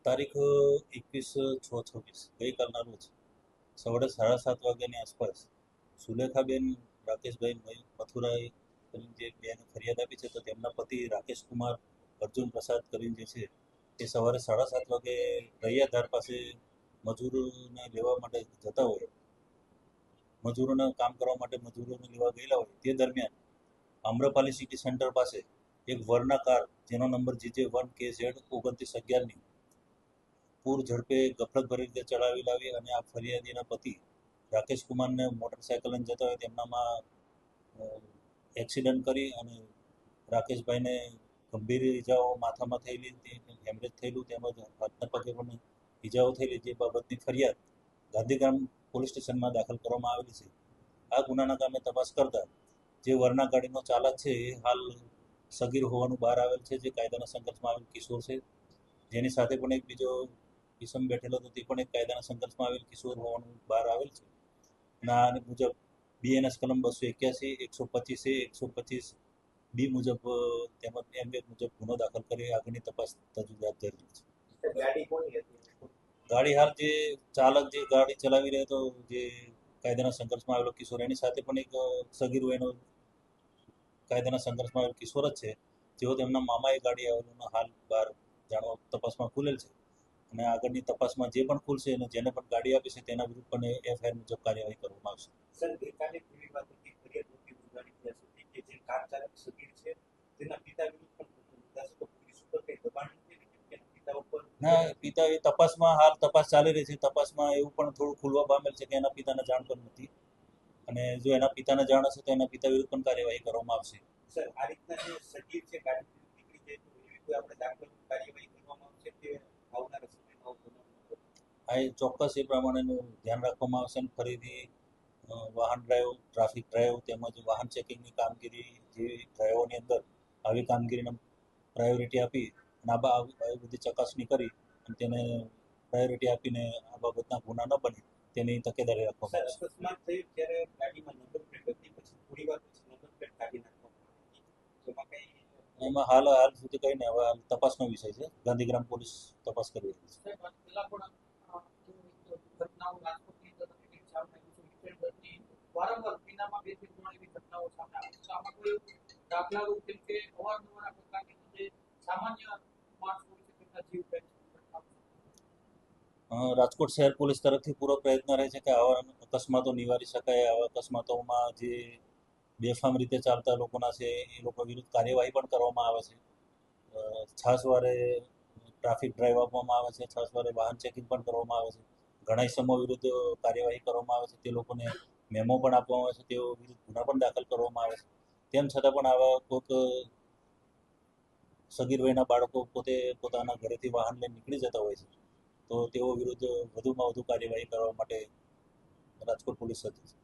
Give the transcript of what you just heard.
તારીખ 21/6/26 ગઈકાલના રોજ સવારે 7:30 વાગ્યાની આસપાસ સુલેખાબેન રાકેશભાઈ મથુરાએ કરીને જે બેન ફરિયાદ આપી છે, તો તેમના પતિ રાકેશ કુમાર અર્જુન પ્રસાદ કરીને જે છે એ સવારે 7:30 વાગે રૈયાધાર પાસે મજૂરોને લેવા માટે જતા હોય, મજૂરોને કામ કરવા માટે મજૂરોને લેવા ગયેલા હોય તે દરમિયાન આમ્રપાલી સિટી સેન્ટર પાસે એક વરના કાર જેનો નંબર GJ1KZ 2911ની પૂર ઝડપે ગફલત ભરી રીતે ચડાવી લાવી અને આ ફરિયાદીના પતિ રાકેશ કુમારને મોટરસાયકલ લઈને જતા હોય તેમનામાં એક્સિડન્ટ કરી અને રાકેશભાઈને ગંભીર ઈજાઓ માથામાં થયેલી, હેમરેજ થયેલું, તેમજ હાથના પગે પણ ઈજાઓ થયેલી, જે બાબતની ફરિયાદ ગાંધીગ્રામ પોલીસ સ્ટેશનમાં દાખલ કરવામાં આવેલી છે. આ ગુનાના કામે તપાસ કરતા જે વરના ગાડીનો ચાલક છે એ હાલ સગીર હોવાનું બહાર આવેલ છે, જે કાયદાના સંઘર્ષમાં આવેલ કિશોર છે. જેની સાથે પણ એક બીજો કિસમ બેઠેલો હતો, તે પણ એક કાયદાના સંઘર્ષમાં આવેલ કિશોર હોવાનું બહાર આવેલ છે. અને આ મુજબ BNS કલમ 281, 125A, 125B મુજબ તેમજ M1 મુજબ ગુનો દાખલ કરી આગળની તપાસ તજવીજ હાથ ધરેલી છે. ગાડી હાલ જે ચાલક જે ગાડી ચલાવી રહ્યો હતો, જે કાયદાના સંઘર્ષમાં આવેલો કિશોર, એની સાથે પણ એક સગીર વયનો કાયદાના સંઘર્ષમાં આવેલો કિશોર જ છે, જેઓ તેમના મામાએ ગાડી આવેલું હાલ બહાર જાણવા તપાસમાં ખુલેલ છે. અને આગળની તપાસમાં જે પણ ખુલશે અને જેને પણ ગાડી આપી છે તેના વિરુદ્ધ પણ FIR મુજબ કાર્યવાહી કરવામાં આવશે. સર, ગઈકાલે એવી વાત હતી ફરિયાદ નોંધી ગુનાની ત્યાં સુધી કે જે કાર ચાલક સગીર છે તેના પિતા વિરુદ્ધ પણ મુદ્દાસ તો પોલીસ ઉપર કઈ દબાણ નથી કે પિતા ઉપર ના, પિતા એ તપાસમાં હાલ તપાસ ચાલી રહી છે. તપાસમાં એવું પણ થોડું ખુલવા પામેલ છે કે એના પિતાને જાણ પણ નથી, અને જો એના પિતાને જાણ હશે તો એના પિતા વિરુદ્ધ પણ કાર્યવાહી કરવામાં આવશે. સર, આ રીતના જે સગીર છે ગાડી નીકળી જાય તો એવી કોઈ આપણે દાખલ કાર્યવાહી કરવામાં આવશે કે આવનારા સમયમાં આ ચોક્કસ એ પ્રમાણેનું ધ્યાન રાખવામાં આવશે અને ફરીથી વાહન ડ્રાઈવ, ટ્રાફિક ડ્રાઈવ તેમજ વાહન ચેકિંગની કામગીરી જેવી ડ્રાઈવોની અંદર આવી કામગીરીને પ્રાયોરિટી આપી અને આવી બધી ચકાસણી કરી અને તેને પ્રાયોરિટી આપીને આ બાબતના ગુના ન બને તેની તકેદારી રાખવામાં આવશે. અકસ્માત થયું ત્યારે ગાડીમાં નંબર પ્લેટ હતી, પછી થોડી વાર પછી નંબર પ્લેટ કાઢી નાખવામાં આવી, જેમાં કઈ એમાં હાલ સુધી કઈ નહીં, હવે તપાસનો વિષય છે. ગાંધીગ્રામ પોલીસ તપાસ કરી રહી છે. વારંવાર મહિનામાં 2 થી 3 એવી ઘટનાઓ સામે આવે છે. આમાં કોઈ દાખલા રૂપ જેમ કે અવારનવાર આ પ્રકારની જે સામાન્ય માણસો હોય છે તેમના જીવ જાય છે. રાજકોટ શહેર પોલીસ તરફથી પૂરો પ્રયત્ન રહે છે કે આવા અકસ્માતો નિવારી શકાય. આવા અકસ્માતોમાં જે બેફામ રીતે ચાલતા લોકોના છે એ લોકો વિરુદ્ધ કાર્યવાહી પણ કરવામાં આવે છે. છાસવારે ટ્રાફિક ડ્રાઈવ આપવામાં આવે છે, છાસવારે વાહન ચેકિંગ પણ કરવામાં આવે છે. ઘણા ઇસમો વિરુદ્ધ કાર્યવાહી કરવામાં આવે છે, તે લોકોને મેમો પણ આપવામાં આવે છે, તેઓ વિરુદ્ધ ગુના પણ દાખલ કરવામાં આવે છે. તેમ છતાં પણ આવા કોઈક સગીર વયના બાળકો પોતે પોતાના ઘરેથી વાહન લઈને નીકળી જતા હોય છે, તો તેઓ વિરુદ્ધ વધુમાં વધુ કાર્યવાહી કરવા માટે રાજકોટ પોલીસ સજ્જ છે.